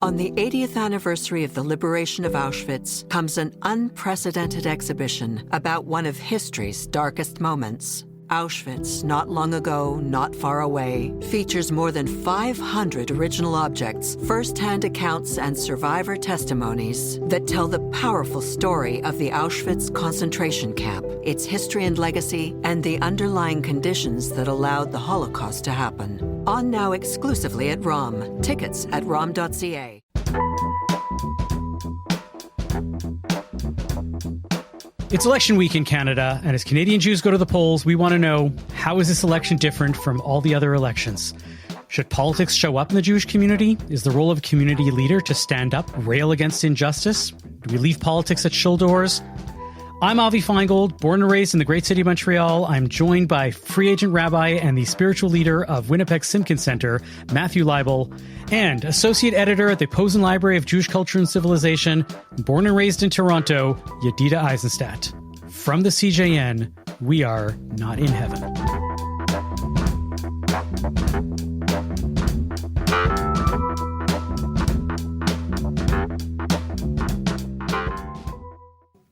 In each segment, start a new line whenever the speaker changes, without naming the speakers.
On the 80th anniversary of the liberation of Auschwitz comes an unprecedented exhibition about one of history's darkest moments. Auschwitz, not long ago, not far away, features more than 500 original objects, first-hand accounts, and survivor testimonies that tell the powerful story of the Auschwitz concentration camp, its history and legacy, and the underlying conditions that allowed the Holocaust to happen. On now exclusively at ROM. Tickets at rom.ca.
It's election week in Canada, and as Canadian Jews go to the polls, we want to know, how is this election different from all the other elections? Should politics show up in the Jewish community? Is the role of a community leader to stand up, rail against injustice? Do we leave politics at chill doors? I'm Avi Finegold, born and raised in the great city of Montreal. I'm joined by free agent rabbi and the spiritual leader of Winnipeg Simpkins Center, Matthew Leibl, and associate editor at the Posen Library of Jewish Culture and Civilization, born and raised in Toronto, Yedida Eisenstat. From the CJN, we are not in heaven.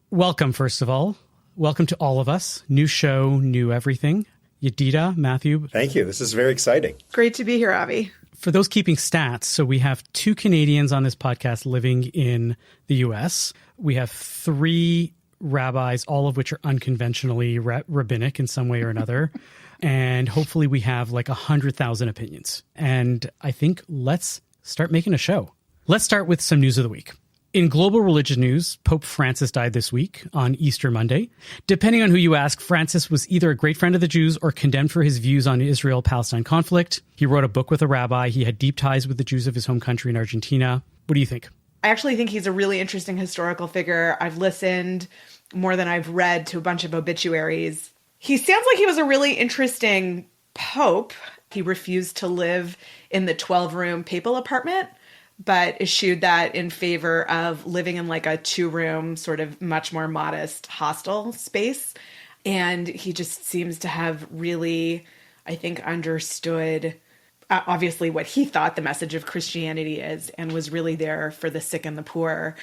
Welcome, first of all. Welcome to all of us. New show, new everything. Yedida, Matthew.
Thank you. This is very exciting.
Great to be here, Avi.
For those keeping stats, so we have 2 Canadians on this podcast living in the U.S. We have 3 rabbis, all of which are unconventionally rabbinic in some way or another. And hopefully we have like 100,000 opinions. And I think let's start making a show. Let's start with some news of the week. In global religious news, Pope Francis died this week on Easter Monday. Depending on who you ask, Francis was either a great friend of the Jews or condemned for his views on the Israel-Palestine conflict. He wrote a book with a rabbi. He had deep ties with the Jews of his home country in Argentina. What do you think?
I actually think he's a really interesting historical figure. I've listened more than I've read to a bunch of obituaries. He sounds like he was a really interesting pope. He refused to live in the 12-room papal apartment, but eschewed that in favor of living in like a 2-room, sort of much more modest hostel space. And he just seems to have really, I think, understood obviously what he thought the message of Christianity is, and was really there for the sick and the poor,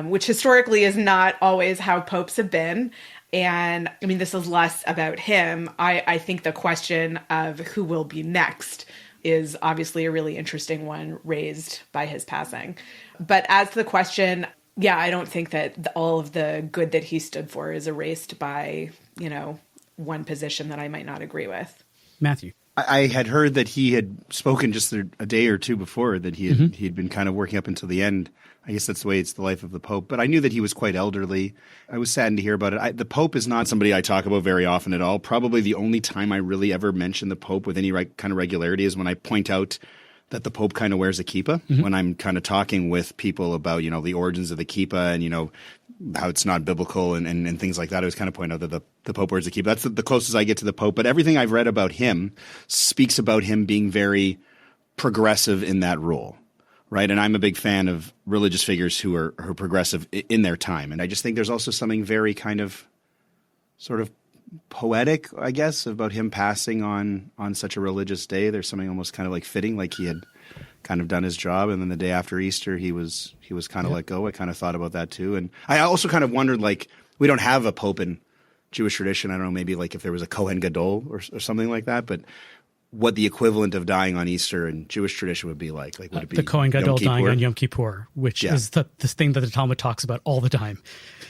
which historically is not always how popes have been. And I mean, this is less about him. I think the question of who will be next is obviously a really interesting one raised by his passing. But as to the question, yeah, I don't think that all of the good that he stood for is erased by, one position that I might not agree with.
Matthew.
I had heard that he had spoken just a day or two before, that he had been kind of working up until the end. I guess that's the way it's the life of the Pope. But I knew that he was quite elderly. I was saddened to hear about it. The Pope is not somebody I talk about very often at all. Probably the only time I really ever mention the Pope with any kind of regularity is when I point out that the Pope kind of wears a kippah. When I'm kind of talking with people about, the origins of the kippah and, how it's not biblical and things like that. I was kind of pointing out that the Pope wears a kippah. That's the closest I get to the Pope. But everything I've read about him speaks about him being very progressive in that role. Right. And I'm a big fan of religious figures who are progressive in their time. And I just think there's also something very kind of sort of poetic, I guess, about him passing on such a religious day. There's something almost kind of like fitting, like he had kind of done his job. And then the day after Easter, he was kind of let go. I kind of thought about that, too. And I also kind of wondered, like, we don't have a pope in Jewish tradition. I don't know, maybe like if there was a Kohen Gadol or something like that. But what the equivalent of dying on Easter in Jewish tradition would be like. Like, would it be
the Kohen Gadol dying on Yom Kippur, which is this thing that the Talmud talks about all the time.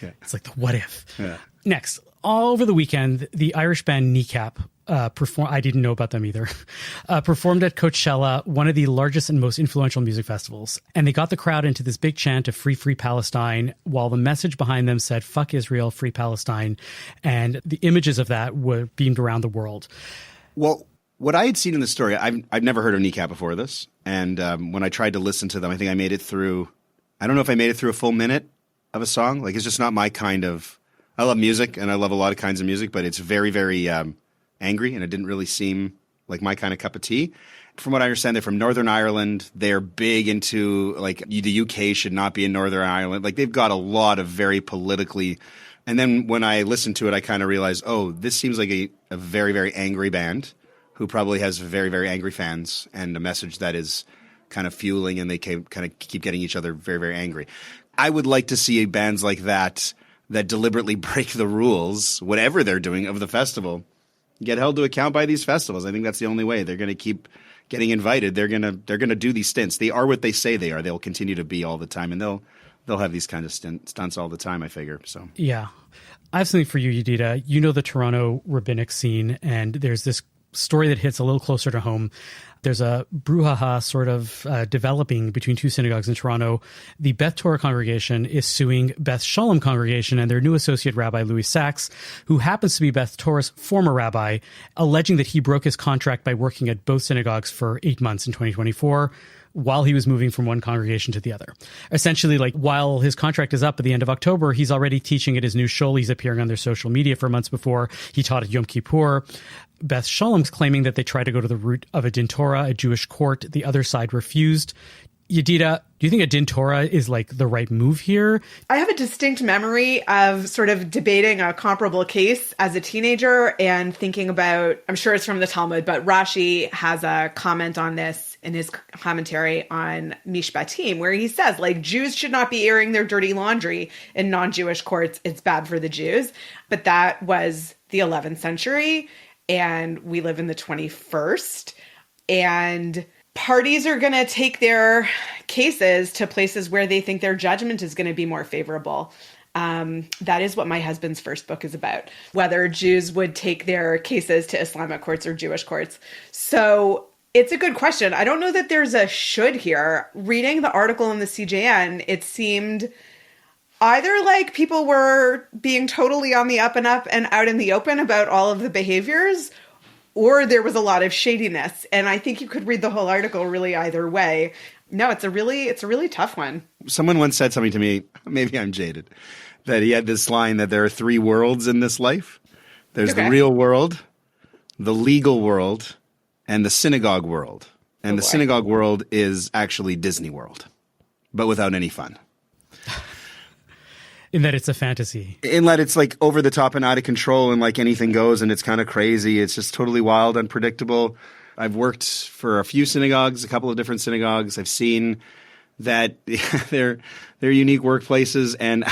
Yeah. It's like the what if. Yeah. Next, all over the weekend, the Irish band Kneecap performed. I didn't know about them either. Performed at Coachella, one of the largest and most influential music festivals, and they got the crowd into this big chant of "Free, Free Palestine," while the message behind them said "Fuck Israel, Free Palestine," and the images of that were beamed around the world.
Well, what I had seen in the story, I've never heard of Kneecap before this, and when I tried to listen to them, I think I made it through. I don't know if I made it through a full minute of a song. Like, it's just not my kind of. I love music, and I love a lot of kinds of music, but it's very, very angry, and it didn't really seem like my kind of cup of tea. From what I understand, they're from Northern Ireland. They're big into, like, the UK should not be in Northern Ireland. Like, they've got a lot of very politically. And then when I listened to it, I kind of realized, oh, this seems like a very, very angry band who probably has very, very angry fans and a message that is kind of fueling, and they kind of keep getting each other very, very angry. I would like to see bands like that deliberately break the rules, whatever they're doing, of the festival, get held to account by these festivals. I think that's the only way. They're going to keep getting invited. They're going to do these stints. They are what they say they are. They'll continue to be all the time, and they'll have these kind of stunts all the time, I figure. So
yeah. I have something for you, Yedida. You know the Toronto rabbinic scene, and there's this story that hits a little closer to home. There's a brouhaha sort of developing between two synagogues in Toronto. The Beth Torah congregation is suing Beth Shalom congregation and their new associate rabbi, Louis Sachs, who happens to be Beth Torah's former rabbi, alleging that he broke his contract by working at both synagogues for 8 months in 2024 while he was moving from one congregation to the other. Essentially, like, while his contract is up at the end of October, he's already teaching at his new shul. He's appearing on their social media for months before. He taught at Yom Kippur. Beth Shalom's claiming that they tried to go to the route of a din Torah, a Jewish court. The other side refused. Yedida, do you think a din Torah is like the right move here?
I have a distinct memory of sort of debating a comparable case as a teenager and thinking about, I'm sure it's from the Talmud, but Rashi has a comment on this in his commentary on Mishpatim, where he says, like, Jews should not be airing their dirty laundry in non-Jewish courts. It's bad for the Jews. But that was the 11th century, and we live in the 21st. And parties are going to take their cases to places where they think their judgment is going to be more favorable. That is what my husband's first book is about, whether Jews would take their cases to Islamic courts or Jewish courts. So it's a good question. I don't know that there's a should here. Reading the article in the CJN, it seemed either like people were being totally on the up and out in the open about all of the behaviors, or there was a lot of shadiness. And I think you could read the whole article really either way. No, it's a really tough one.
Someone once said something to me, maybe I'm jaded, that he had this line that there are three worlds in this life. There's the real world, the legal world, and the synagogue world. And the synagogue world is actually Disney World, but without any fun.
In that it's a fantasy.
In that it's like over the top and out of control, and like anything goes, and it's kind of crazy. It's just totally wild, unpredictable. I've worked for a few synagogues, a couple of different synagogues. I've seen that they're unique workplaces, and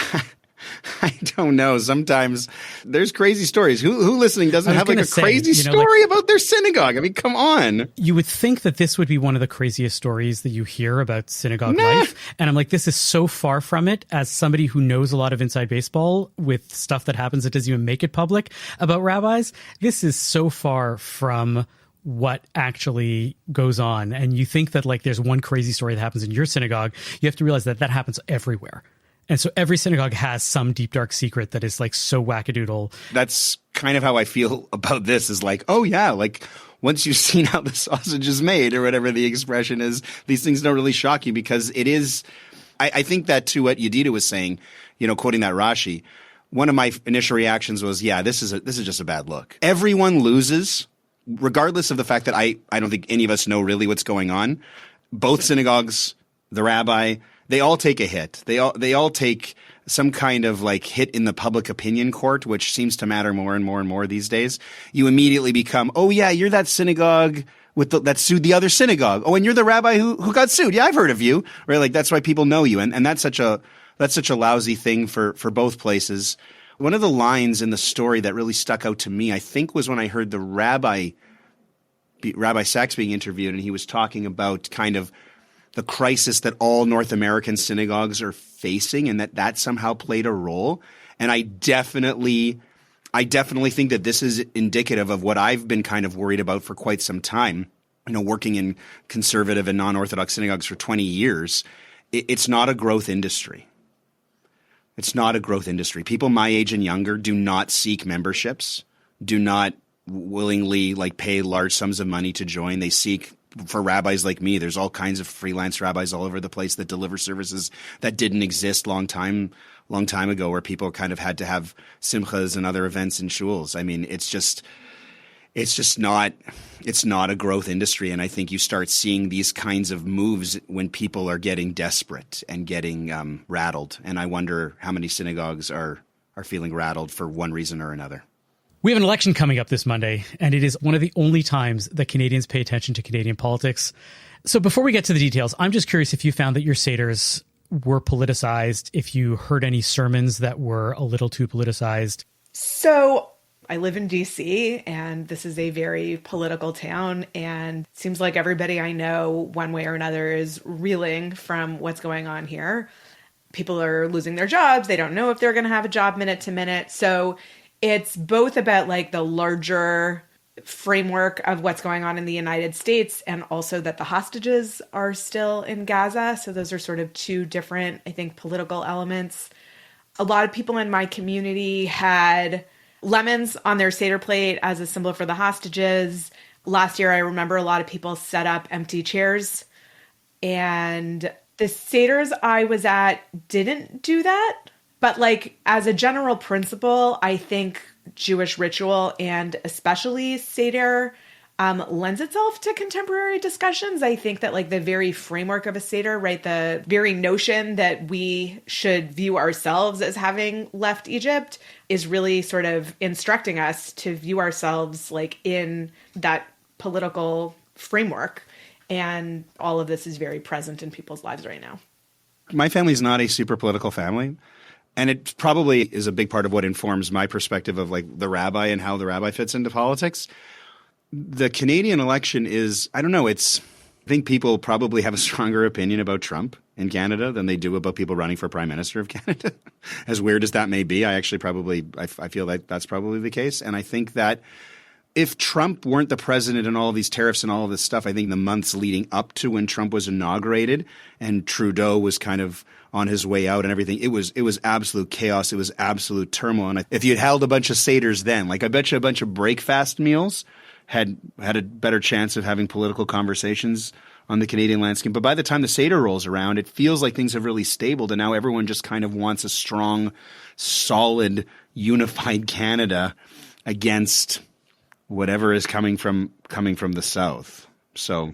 I don't know. Sometimes there's crazy stories. Who listening doesn't have like a crazy story about their synagogue? I mean, come on.
You would think that this would be one of the craziest stories that you hear about synagogue life. And I'm like, this is so far from it as somebody who knows a lot of inside baseball with stuff that happens that doesn't even make it public about rabbis. This is so far from what actually goes on. And you think that like there's one crazy story that happens in your synagogue. You have to realize that happens everywhere. And so every synagogue has some deep, dark secret that is like so wackadoodle. That's
kind of how I feel about this is like, oh yeah, like once you've seen how the sausage is made or whatever the expression is, these things don't really shock you because it is, I think that to what Yedida was saying, you know, quoting that Rashi, one of my initial reactions was, yeah, this is just a bad look. Everyone loses, regardless of the fact that I don't think any of us know really what's going on. Both synagogues, the rabbi, they all take a hit. They all take some kind of like hit in the public opinion court, which seems to matter more and more and more these days. You immediately become, oh yeah, you're that synagogue that sued the other synagogue. Oh, and you're the rabbi who got sued. Yeah, I've heard of you. Right? Like that's why people know you. And that's such a lousy thing for both places. One of the lines in the story that really stuck out to me, I think, was when I heard the Rabbi Sachs being interviewed, and he was talking about kind of the crisis that all North American synagogues are facing, and that somehow played a role. And I definitely think that this is indicative of what I've been kind of worried about for quite some time. You know, working in conservative and non-Orthodox synagogues for 20 years, it's not a growth industry. It's not a growth industry. People my age and younger do not seek memberships, do not willingly like pay large sums of money to join. They seek, for rabbis like me, there's all kinds of freelance rabbis all over the place that deliver services that didn't exist long time ago, where people kind of had to have simchas and other events in shuls. I mean, it's not a growth industry. And I think you start seeing these kinds of moves when people are getting desperate and getting rattled. And I wonder how many synagogues are feeling rattled for one reason or another.
We have an election coming up this Monday, and it is one of the only times that Canadians pay attention to Canadian politics. So before we get to the details, I'm just curious if you found that your seders were politicized, if you heard any sermons that were a little too politicized.
So I live in DC, and this is a very political town, and it seems like everybody I know, one way or another, is reeling from what's going on here. People are losing their jobs. They don't know if they're going to have a job minute to minute. So it's both about like the larger framework of what's going on in the United States, and also that the hostages are still in Gaza. So those are sort of two different, I think, political elements. A lot of people in my community had lemons on their Seder plate as a symbol for the hostages. Last year, I remember a lot of people set up empty chairs, and the Seders I was at didn't do that. But like as a general principle, I think Jewish ritual, and especially Seder, lends itself to contemporary discussions. I think that like the very framework of a Seder, right, the very notion that we should view ourselves as having left Egypt is really sort of instructing us to view ourselves like in that political framework. And all of this is very present in people's lives right now.
My family's not a super political family. And it probably is a big part of what informs my perspective of like the rabbi and how the rabbi fits into politics. The Canadian election is, I don't know, I think people probably have a stronger opinion about Trump in Canada than they do about people running for Prime Minister of Canada. As weird as that may be, I feel like that's probably the case. And I think that if Trump weren't the president and all of these tariffs and all of this stuff, I think the months leading up to when Trump was inaugurated and Trudeau was kind of on his way out and everything, it was absolute chaos. It was absolute turmoil. And if you'd held a bunch of seders then, like I bet you a bunch of breakfast meals had a better chance of having political conversations on the Canadian landscape. But by the time the Seder rolls around, it feels like things have really stabled, and now everyone just kind of wants a strong, solid, unified Canada against whatever is coming from the South. So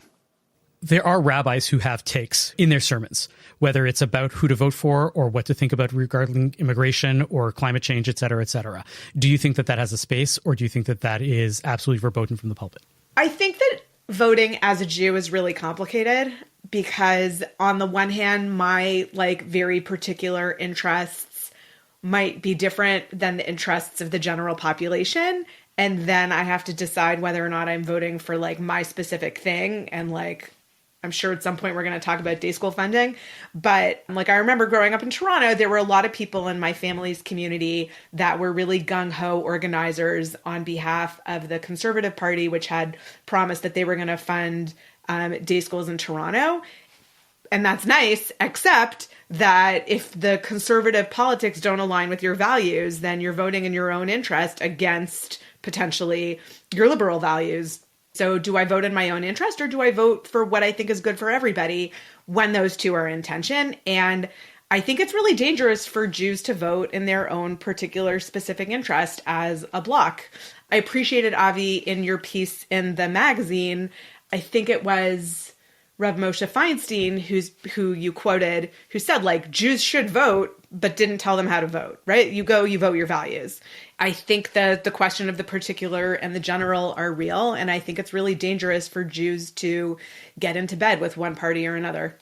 there are rabbis who have takes in their sermons, whether it's about who to vote for or what to think about regarding immigration or climate change, et cetera, et cetera. Do you think that that has a space, or do you think that that is absolutely verboten from the pulpit?
I think that voting as a Jew is really complicated because on the one hand, my like very particular interests might be different than the interests of the general population. And then I have to decide whether or not I'm voting for like my specific thing. And like, I'm sure at some point we're going to talk about day school funding. But like, I remember growing up in Toronto, there were a lot of people in my family's community that were really gung-ho organizers on behalf of the Conservative Party, which had promised that they were going to fund day schools in Toronto. And that's nice, except that if the conservative politics don't align with your values, then you're voting in your own interest against potentially your liberal values. So do I vote in my own interest, or do I vote for what I think is good for everybody when those two are in tension? And I think it's really dangerous for Jews to vote in their own particular specific interest as a bloc. I appreciated, Avi, in your piece in the magazine, I think it was Rav Moshe Feinstein, who you quoted, who said, like, Jews should vote, but didn't tell them how to vote, right? You go, you vote your values. I think that the question of the particular and the general are real, and I think it's really dangerous for Jews to get into bed with one party or another.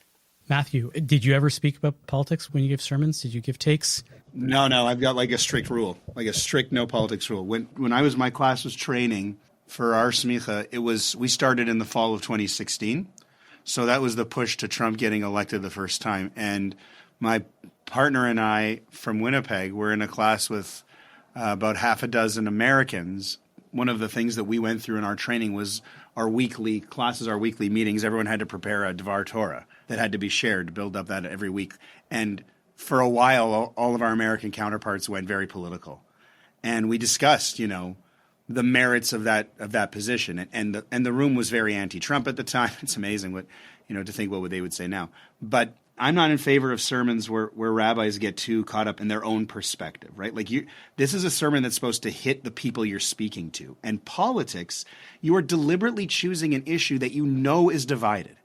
Matthew, did you ever speak about politics when you give sermons? Did you give takes?
No, I've got like a strict rule, like a strict no politics rule. When my class was training for our smicha, we started in the fall of 2016. So that was the push to Trump getting elected the first time. And my partner and I from Winnipeg were in a class with about half a dozen Americans. One of the things that we went through in our training was our weekly meetings. Everyone had to prepare a Dvar Torah that had to be shared to build up that every week. And for a while, all of our American counterparts went very political. And we discussed, the merits of that position, and the room was very anti-Trump at the time. It's amazing to think what they would say now. But I'm not in favor of sermons where rabbis get too caught up in their own perspective, right? Like this is a sermon that's supposed to hit the people you're speaking to. And politics, you are deliberately choosing an issue that you know is divided.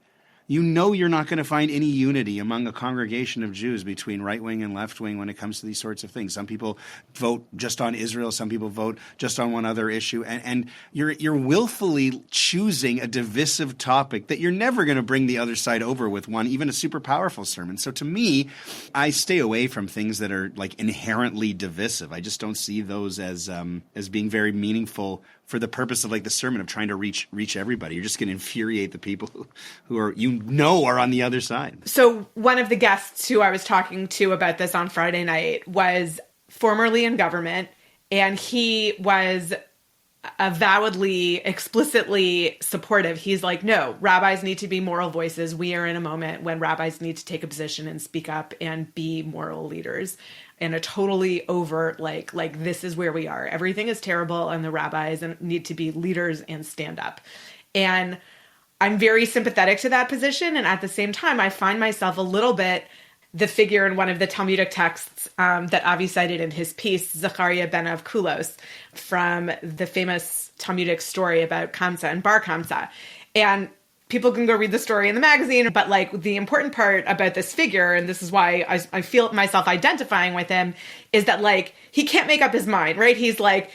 you know you're not going to find any unity among a congregation of Jews between right wing and left wing when it comes to these sorts of things. Some people vote just on Israel. Some people vote just on one other issue. And you're willfully choosing a divisive topic that you're never going to bring the other side over with one, even a super powerful sermon. So to me, I stay away from things that are like inherently divisive. I just don't see those as being very meaningful for the purpose of like the sermon of trying to reach everybody. You're just going to infuriate the people who are are on the other side.
So one of the guests who I was talking to about this on Friday night was formerly in government, and he was avowedly, explicitly supportive. He's like, no, rabbis need to be moral voices. We are in a moment when rabbis need to take a position and speak up and be moral leaders. In a totally overt, like this is where we are. Everything is terrible, and the rabbis need to be leaders and stand up. And I'm very sympathetic to that position. And at the same time, I find myself a little bit the figure in one of the Talmudic texts that Avi cited in his piece, Zechariah ben Avkulos, from the famous Talmudic story about Kamsa and Bar Kamsa. And people can go read the story in the magazine, but like the important part about this figure, and this is why I feel myself identifying with him, is that like he can't make up his mind, right? He's like,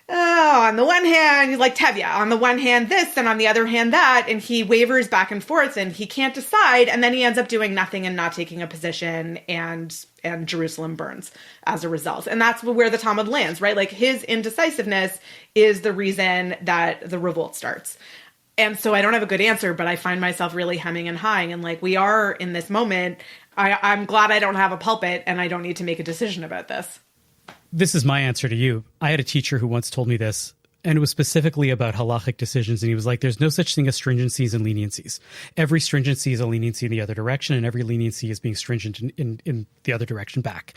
oh, on the one hand, he's like Tevye, on the one hand this, and on the other hand that, and he wavers back and forth, and he can't decide, and then he ends up doing nothing and not taking a position, and Jerusalem burns as a result. And that's where the Talmud lands, right? Like his indecisiveness is the reason that the revolt starts. And so I don't have a good answer, but I find myself really hemming and hawing. And like, we are in this moment. I'm glad I don't have a pulpit and I don't need to make a decision about this.
This is my answer to you. I had a teacher who once told me this, and it was specifically about halachic decisions. And he was like, there's no such thing as stringencies and leniencies. Every stringency is a leniency in the other direction, and every leniency is being stringent in the other direction back.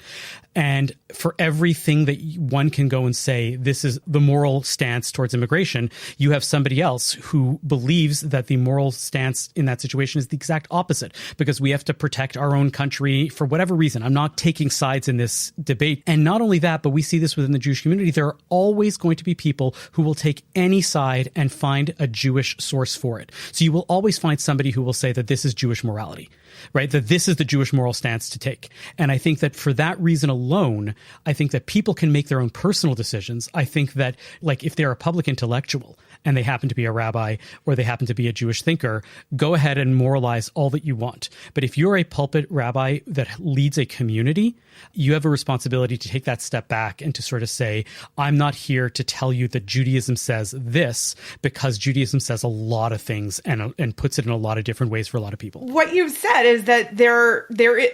And for everything that one can go and say, this is the moral stance towards immigration, you have somebody else who believes that the moral stance in that situation is the exact opposite, because we have to protect our own country for whatever reason. I'm not taking sides in this debate. And not only that, but we see this within the Jewish community. There are always going to be people who will take any side and find a Jewish source for it. So you will always find somebody who will say that this is Jewish morality, right? That this is the Jewish moral stance to take. And I think that for that reason alone, I think that people can make their own personal decisions. I think that, like, if they're a public intellectual and they happen to be a rabbi or they happen to be a Jewish thinker, go ahead and moralize all that you want. But if you're a pulpit rabbi that leads a community, you have a responsibility to take that step back and to sort of say, I'm not here to tell you that Judaism says this, because Judaism says a lot of things and puts it in a lot of different ways for a lot of people. What
you've said is that there,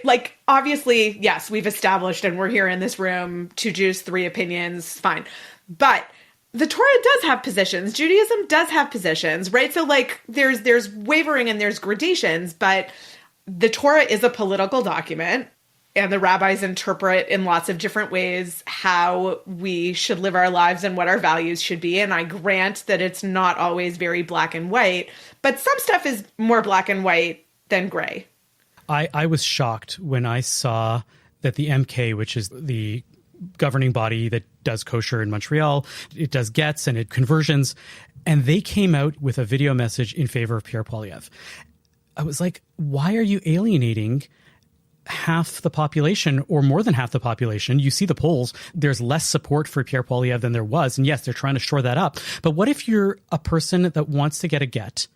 like, obviously, yes, we've established, and we're here in this room, 2 Jews, 3 opinions, fine. But the Torah does have positions. Judaism does have positions, right? So like there's wavering and there's gradations, but the Torah is a political document, and the rabbis interpret in lots of different ways how we should live our lives and what our values should be. And I grant that it's not always very black and white, but some stuff is more black and white than gray.
I was shocked when I saw that the MK, which is the governing body that does kosher in Montreal, it does gets and it conversions, and they came out with a video message in favor of Pierre Poilievre. I was like, why are you alienating half the population or more than half the population? You see the polls, there's less support for Pierre Poilievre than there was. And yes, they're trying to shore that up. But what if you're a person that wants to get a get,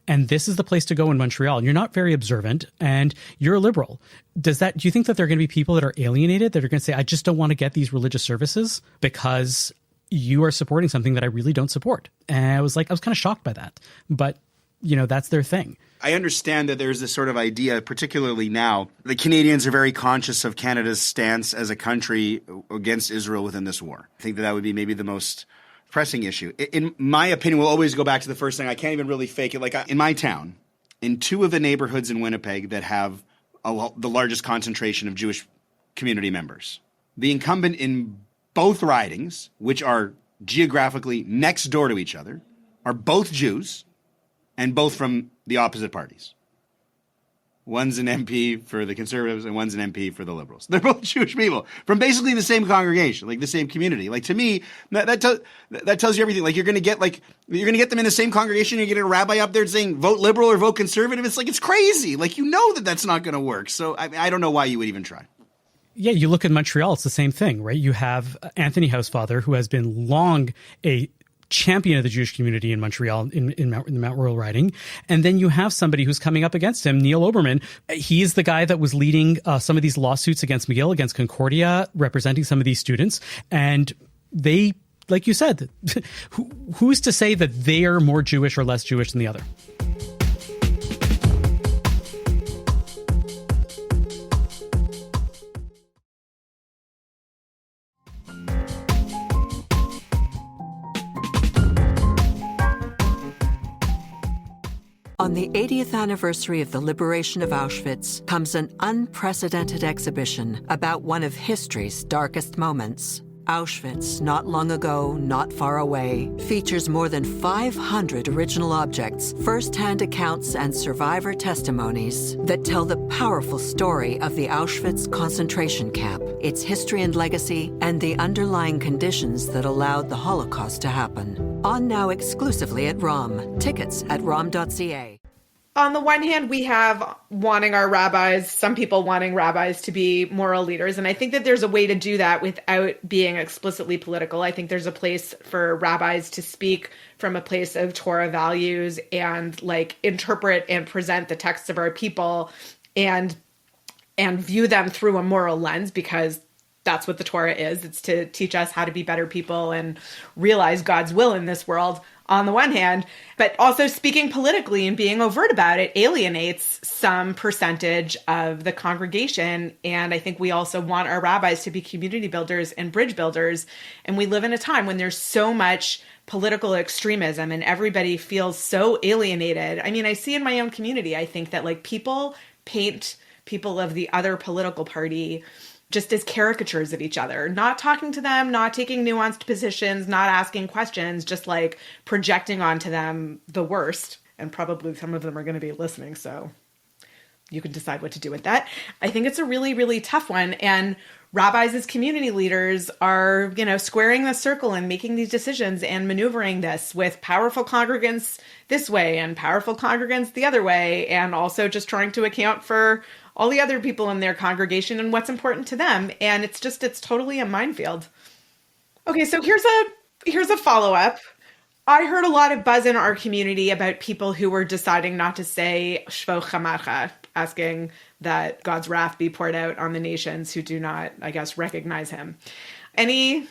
and this is the place to go in Montreal, and you're not very observant, and you're a liberal? Do you think that there are going to be people that are alienated, that are going to say, I just don't want to get these religious services because you are supporting something that I really don't support? And I was kind of shocked by that. But, that's their thing.
I understand that there's this sort of idea, particularly now, the Canadians are very conscious of Canada's stance as a country against Israel within this war. I think that would be maybe the most pressing issue. In my opinion, we'll always go back to the first thing. I can't even really fake it. Like in my town, in 2 of the neighborhoods in Winnipeg that have the largest concentration of Jewish community members, the incumbent in both ridings, which are geographically next door to each other, are both Jews and both from the opposite parties. One's an MP for the conservatives and one's an MP for the liberals. They're both Jewish people from basically the same congregation, like the same community. Like to me, that tells you everything. Like you're going to get them in the same congregation. You get a rabbi up there saying vote liberal or vote conservative. It's like, it's crazy. Like, you know that's not going to work. So I don't know why you would even try.
Yeah, you look at Montreal, it's the same thing, right? You have Anthony Housefather, who has been long a champion of the Jewish community in Montreal in the Mount Royal riding. And then you have somebody who's coming up against him, Neil Oberman. He is the guy that was leading some of these lawsuits against McGill, against Concordia, representing some of these students. And they, like you said, who's to say that they are more Jewish or less Jewish than the other?
On the 80th anniversary of the liberation of Auschwitz comes an unprecedented exhibition about one of history's darkest moments. Auschwitz, not long ago, not far away, features more than 500 original objects, first-hand accounts, and survivor testimonies that tell the powerful story of the Auschwitz concentration camp, its history and legacy, and the underlying conditions that allowed the Holocaust to happen. On now exclusively at ROM. Tickets at rom.ca.
On the one hand, we have some people wanting rabbis to be moral leaders. And I think that there's a way to do that without being explicitly political. I think there's a place for rabbis to speak from a place of Torah values and interpret and present the texts of our people and view them through a moral lens, because that's what the Torah is. It's to teach us how to be better people and realize God's will in this world, on the one hand, but also speaking politically and being overt about it alienates some percentage of the congregation. And I think we also want our rabbis to be community builders and bridge builders. And we live in a time when there's so much political extremism and everybody feels so alienated. I mean, I see in my own community, I think that people paint people of the other political party just as caricatures of each other, not talking to them, not taking nuanced positions, not asking questions, just projecting onto them the worst. And probably some of them are going to be listening, so you can decide what to do with that. I think it's a really, really tough one. And rabbis as community leaders are, squaring the circle and making these decisions and maneuvering this with powerful congregants this way and powerful congregants the other way, and also just trying to account for all the other people in their congregation and what's important to them. And it's totally a minefield. Okay, so here's a follow-up. I heard a lot of buzz in our community about people who were deciding not to say Shvo Chamarcha, asking that God's wrath be poured out on the nations who do not, I guess, recognize him. Any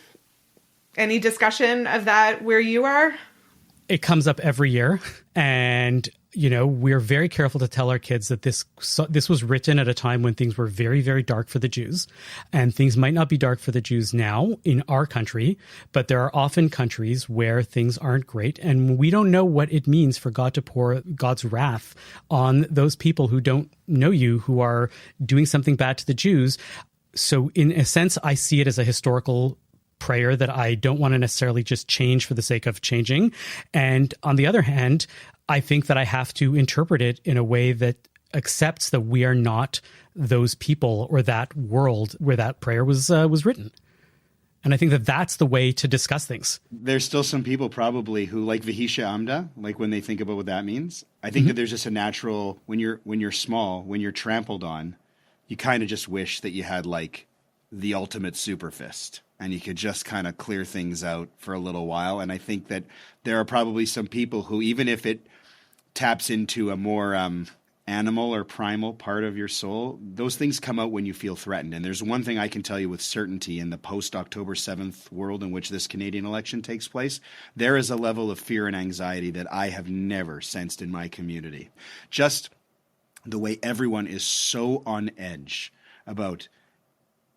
discussion of that where you are?
It comes up every year, and we're very careful to tell our kids that this was written at a time when things were very, very dark for the Jews, and things might not be dark for the Jews now in our country, but there are often countries where things aren't great, and we don't know what it means for God to pour God's wrath on those people who don't know you, who are doing something bad to the Jews. So in a sense, I see it as a historical prayer that I don't want to necessarily just change for the sake of changing. And on the other hand, I think that I have to interpret it in a way that accepts that we are not those people or that world where that prayer was written. And I think that that's the way to discuss things.
There's still some people probably who like Vihisha Amda, when they think about what that means. I think that there's just a natural, when you're small, when you're trampled on, you kind of just wish that you had the ultimate super fist, and you could just kind of clear things out for a little while. And I think that there are probably some people who, even if it taps into a more animal or primal part of your soul, those things come out when you feel threatened. And there's one thing I can tell you with certainty in the post-October 7th world in which this Canadian election takes place, there is a level of fear and anxiety that I have never sensed in my community. Just the way everyone is so on edge about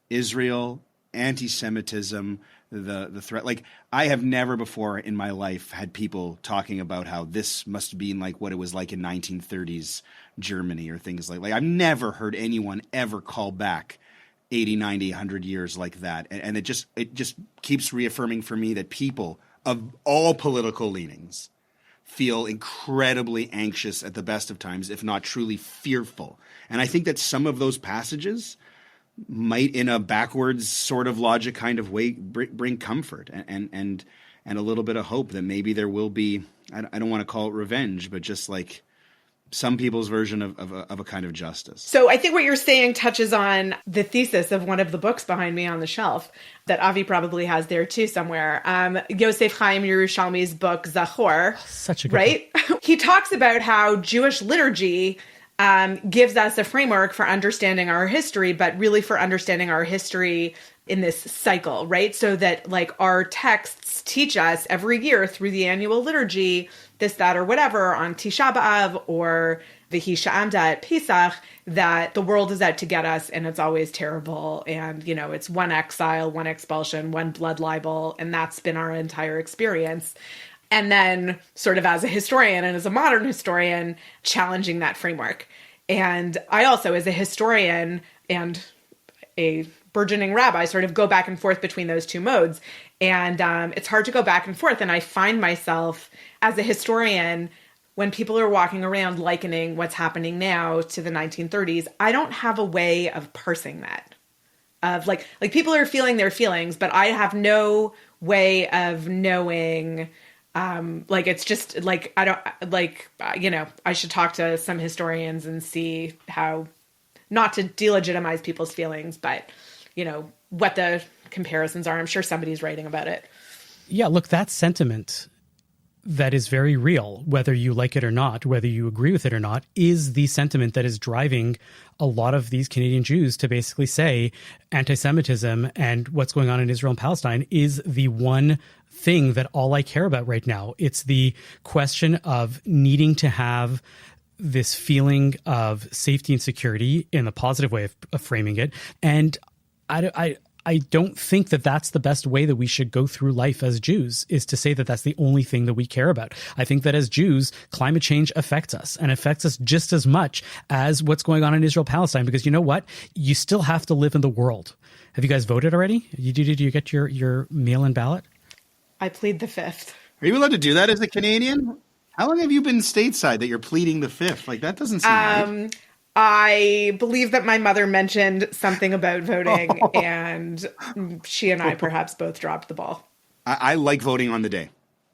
Israel, anti-Semitism, the threat. I have never before in my life had people talking about how this must be what it was like in 1930s Germany or things like I've never heard anyone ever call back 80, 90, 100 years like that. And it just keeps reaffirming for me that people of all political leanings feel incredibly anxious at the best of times, if not truly fearful. And I think that some of those passages might, in a backwards sort of logic kind of way, bring comfort and a little bit of hope that maybe there will be, I don't want to call it revenge, but just like some people's version of a kind of justice.
So I think what you're saying touches on the thesis of one of the books behind me on the shelf that Avi probably has there too somewhere. Yosef Chaim Yerushalmi's book, Zachor.
Such a good
right? He talks about how Jewish liturgy gives us a framework for understanding our history, but really for understanding our history in this cycle, right? So that like our texts teach us every year through the annual liturgy, this, that, or whatever, on Tisha B'Av or V'hi Sha'amda at Pesach, that the world is out to get us and it's always terrible. And, you know, it's one exile, one expulsion, one blood libel, and that's been our entire experience. And then sort of as a historian and as a modern historian, challenging that framework. And I also, as a historian and a burgeoning rabbi, sort of go back and forth between those two modes. And it's hard to go back and forth. And I find myself as a historian, when people are walking around likening what's happening now to the 1930s, I don't have a way of parsing that. Of like people are feeling their feelings, but I have no way of knowing. Like, it's just like, I don't like, you know, I should talk to some historians and see how, not to delegitimize people's feelings, but, you know, what the comparisons are. I'm sure somebody's writing about it.
Yeah, look, that sentiment that is very real, whether you like it or not, whether you agree with it or not, is the sentiment that is driving a lot of these Canadian Jews to basically say anti-Semitism and what's going on in Israel and Palestine is the one thing that all I care about right now. It's the question of needing to have this feeling of safety and security in the positive way of framing it. And I don't think that that's the best way that we should go through life as Jews, is to say that that's the only thing that we care about. I think that as Jews, climate change affects us and affects us just as much as what's going on in Israel-Palestine, because you know what? You still have to live in the world. Have you guys voted already? Did you get your mail-in ballot?
I plead the fifth.
Are you allowed to do that as a Canadian? How long have you been stateside that you're pleading the fifth? Like, that doesn't seem right.
I believe that my mother mentioned something about voting, and she and I perhaps both dropped the ball.
I like voting on the day.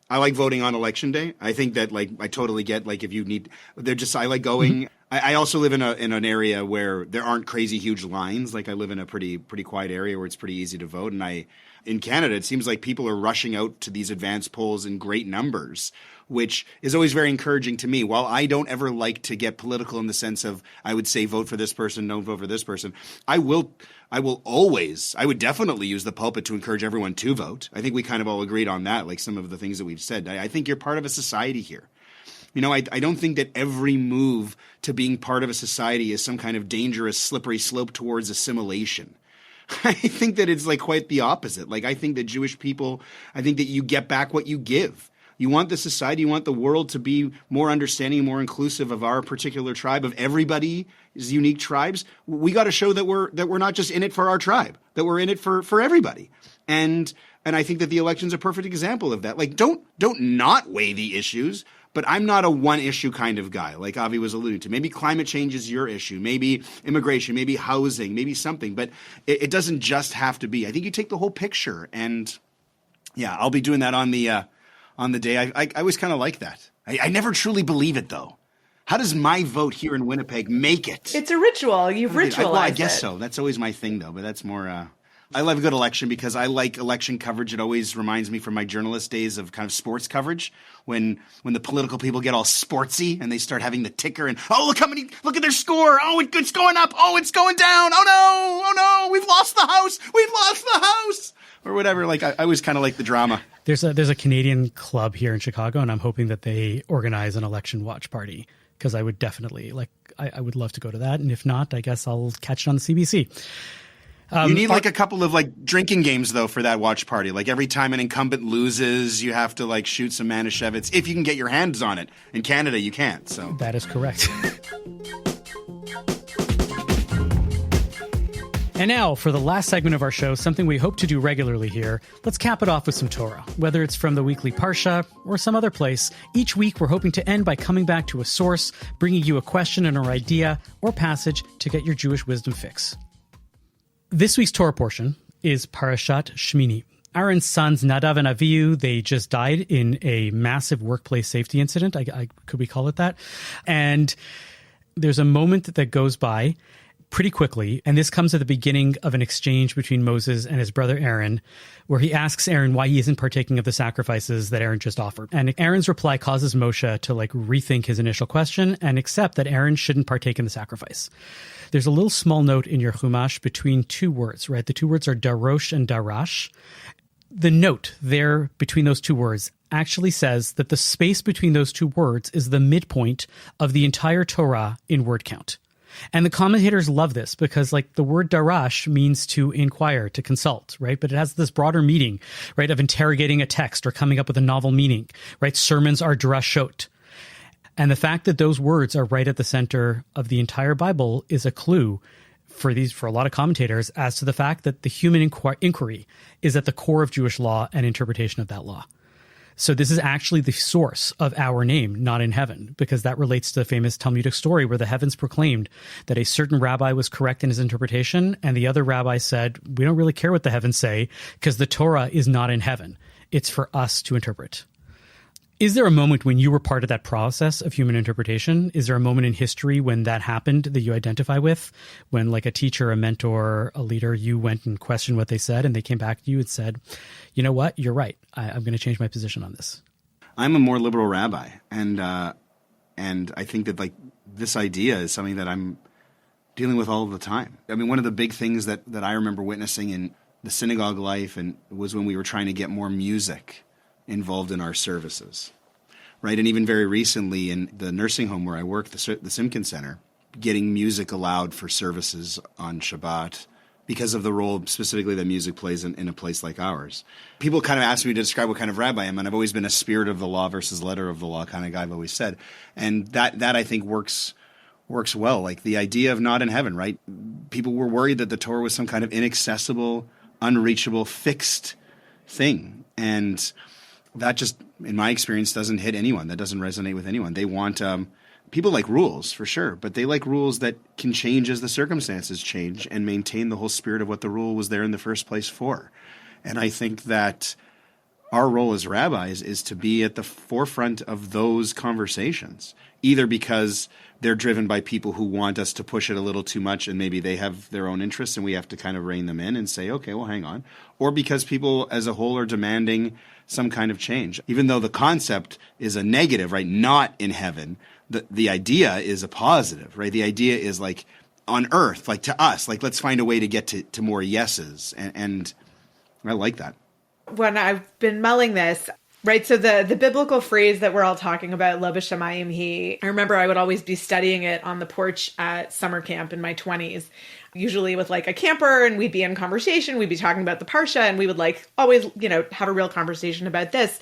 I like voting on election day. I think that, like, I totally get, like, if you need, I like going. Mm-hmm. I also live in an area where there aren't crazy huge lines. Like, I live in a pretty quiet area where it's pretty easy to vote. And in Canada, it seems like people are rushing out to these advanced polls in great numbers, which is always very encouraging to me. While I don't ever like to get political in the sense of, I would say, vote for this person, don't vote for this person, I would definitely use the pulpit to encourage everyone to vote. I think we kind of all agreed on that, like some of the things that we've said. I think you're part of a society here. You know, I don't think that every move to being part of a society is some kind of dangerous, slippery slope towards assimilation. I think that it's like quite the opposite. Like, I think that Jewish people, I think that you get back what you give. You want the society, you want the world to be more understanding, more inclusive of our particular tribe, of everybody's unique tribes. We got to show that we're not just in it for our tribe, that we're in it for everybody. And I think that the election's a perfect example of that. Like, don't not weigh the issues, but I'm not a one issue kind of guy, like Avi was alluding to. Maybe climate change is your issue, maybe immigration, maybe housing, maybe something, but it doesn't just have to be. I think you take the whole picture, and yeah, I'll be doing that on the day. I always kind of like that. I never truly believe it, though. How does my vote here in Winnipeg make it?
It's a ritual. You've ritualized it.
Well, I guess so. That's always my thing, though, but that's more I love a good election because I like election coverage. It always reminds me from my journalist days of kind of sports coverage when the political people get all sportsy and they start having the ticker and, oh, look at their score. Oh, it's going up. Oh, it's going down. Oh no, we've lost the house. Or whatever. Like, I always kind of like the drama.
There's a Canadian club here in Chicago, and I'm hoping that they organize an election watch party, because I would definitely, I would love to go to that. And if not, I guess I'll catch it on the CBC.
You need like a couple of like drinking games, though, for that watch party. Like, every time an incumbent loses, you have to like shoot some Manischewitz. If you can get your hands on it. In Canada, you can't. So
that is correct. And now, for the last segment of our show, something we hope to do regularly here, let's cap it off with some Torah. Whether it's from the weekly Parsha or some other place, each week we're hoping to end by coming back to a source, bringing you a question and or idea or passage to get your Jewish wisdom fix. This week's Torah portion is Parashat Shmini. Aaron's sons, Nadav and Avihu, they just died in a massive workplace safety incident. Could we call it that? And there's a moment that goes by pretty quickly, and this comes at the beginning of an exchange between Moses and his brother Aaron, where he asks Aaron why he isn't partaking of the sacrifices that Aaron just offered. And Aaron's reply causes Moshe to rethink his initial question and accept that Aaron shouldn't partake in the sacrifice. There's a little small note in your Chumash between two words, right? The two words are darosh and darash. The note there between those two words actually says that the space between those two words is the midpoint of the entire Torah in word count. And the commentators love this because the word darash means to inquire, to consult, right? But it has this broader meaning, right, of interrogating a text or coming up with a novel meaning, right? Sermons are drashot. And the fact that those words are right at the center of the entire Bible is a clue for a lot of commentators as to the fact that the human inquiry is at the core of Jewish law and interpretation of that law. So this is actually the source of our name, not in heaven, because that relates to the famous Talmudic story where the heavens proclaimed that a certain rabbi was correct in his interpretation, and the other rabbi said, we don't really care what the heavens say, because the Torah is not in heaven. It's for us to interpret. Is there a moment when you were part of that process of human interpretation? Is there a moment in history when that happened that you identify with? When a teacher, a mentor, a leader, you went and questioned what they said and they came back to you and said, you know what, you're right. I'm going to change my position on this.
I'm a more liberal rabbi. And I think that this idea is something that I'm dealing with all the time. I mean, one of the big things that I remember witnessing in the synagogue life and was when we were trying to get more music involved in our services, right? And even very recently in the nursing home where I work, the Simkin Center, getting music allowed for services on Shabbat because of the role specifically that music plays in a place like ours. People kind of ask me to describe what kind of rabbi I am, and I've always been a spirit of the law versus letter of the law kind of guy, I've always said. And that I think works well. The idea of not in heaven, right? People were worried that the Torah was some kind of inaccessible, unreachable, fixed thing. And that just, in my experience, doesn't hit anyone. That doesn't resonate with anyone. They want people like rules, for sure, but they like rules that can change as the circumstances change and maintain the whole spirit of what the rule was there in the first place for. And I think that our role as rabbis is to be at the forefront of those conversations, either because they're driven by people who want us to push it a little too much and maybe they have their own interests and we have to kind of rein them in and say, okay, well, hang on. Or because people as a whole are demanding some kind of change. Even though the concept is a negative, right, not in heaven, the idea is a positive, right? The idea is on earth, to us, let's find a way to get to more yeses. And I like that.
When I've been mulling this, right, so the biblical phrase that we're all talking about, lo b'shamayim hi, I remember I would always be studying it on the porch at summer camp in my 20s, usually with a camper, and we'd be in conversation, we'd be talking about the Parsha, and we would always, have a real conversation about this,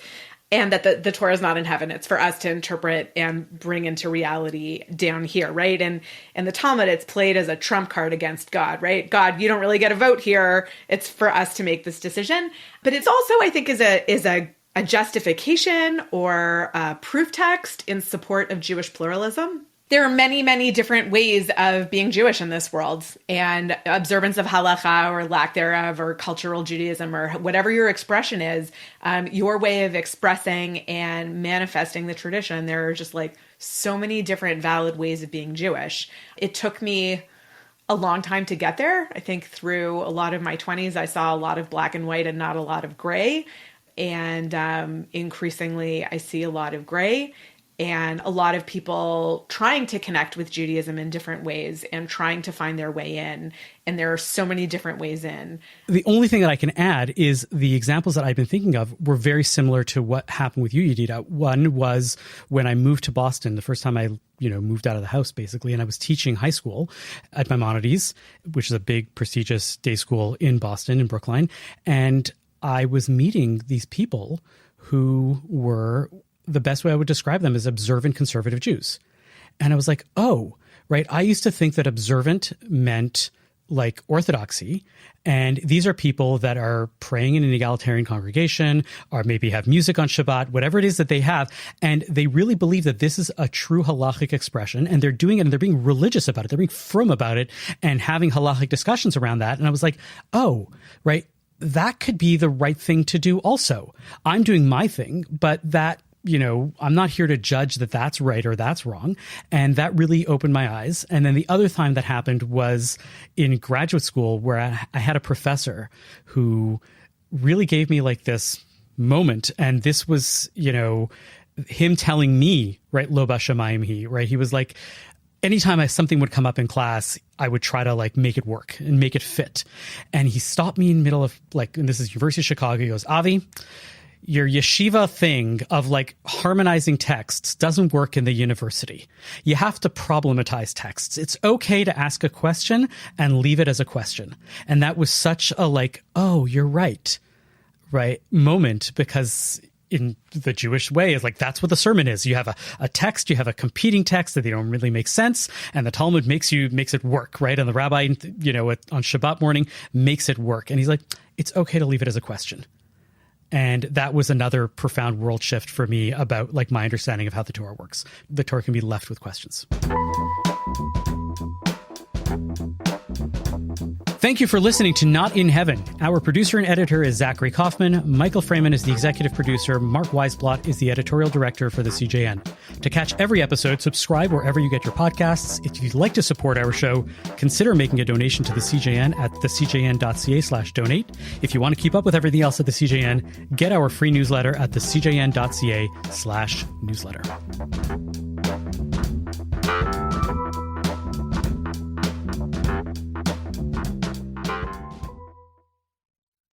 and that the Torah is not in heaven. It's for us to interpret and bring into reality down here, right? And in the Talmud, it's played as a trump card against God, right? God, you don't really get a vote here. It's for us to make this decision. But it's also, I think, is a justification or a proof text in support of Jewish pluralism. There are many, many different ways of being Jewish in this world, and observance of halacha or lack thereof or cultural Judaism or whatever your expression is, your way of expressing and manifesting the tradition. There are just so many different valid ways of being Jewish. It took me a long time to get there. I think through a lot of my 20s, I saw a lot of black and white and not a lot of gray. And increasingly, I see a lot of gray. And a lot of people trying to connect with Judaism in different ways and trying to find their way in. And there are so many different ways in.
The only thing that I can add is the examples that I've been thinking of were very similar to what happened with you, Yedida. One was when I moved to Boston, the first time I moved out of the house, basically, and I was teaching high school at Maimonides, which is a big, prestigious day school in Boston, in Brookline. And I was meeting these people who were, the best way I would describe them is observant conservative Jews. And I was like, oh, right. I used to think that observant meant like orthodoxy. And these are people that are praying in an egalitarian congregation or maybe have music on Shabbat, whatever it is that they have. And they really believe that this is a true halachic expression. And they're doing it and they're being religious about it. They're being frum about it and having halachic discussions around that. And I was like, oh, right. That could be the right thing to do also. I'm doing my thing, but that, I'm not here to judge that that's right or that's wrong. And that really opened my eyes. And then the other time that happened was in graduate school where I had a professor who really gave me like this moment. And this was, him telling me, right, Lo b'shamayim hi, right? He was like, anytime something would come up in class, I would try to like make it work and make it fit. And he stopped me in the middle of and this is University of Chicago. He goes, Avi, your yeshiva thing of like harmonizing texts doesn't work in the university. You have to problematize texts. It's okay to ask a question and leave it as a question. And that was such a like, oh, you're right moment, because in the Jewish way is like, that's what the sermon is. You have a text, you have a competing text that they don't really make sense. And the Talmud makes it work, right? And the rabbi, on Shabbat morning makes it work. And he's like, it's okay to leave it as a question. And that was another profound world shift for me about like my understanding of how the Torah works. The Torah can be left with questions. Thank you for listening to Not in Heaven. Our producer and editor is Zachary Kaufman. Michael Freeman is the executive producer. Mark Weisblot is the editorial director for the CJN. To catch every episode, subscribe wherever you get your podcasts. If you'd like to support our show, consider making a donation to the CJN at thecjn.ca/donate. If you want to keep up with everything else at the CJN, get our free newsletter at thecjn.ca/newsletter.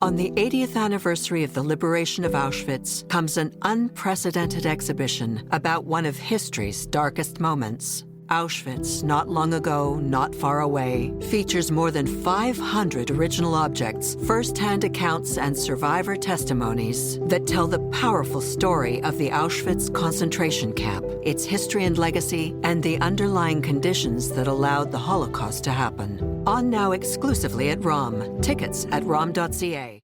On the 80th anniversary of the liberation of Auschwitz comes an unprecedented exhibition about one of history's darkest moments. Auschwitz, not long ago, not far away, features more than 500 original objects, first-hand accounts, and survivor testimonies that tell the powerful story of the Auschwitz concentration camp, its history and legacy, and the underlying conditions that allowed the Holocaust to happen. On now exclusively at ROM. Tickets at rom.ca.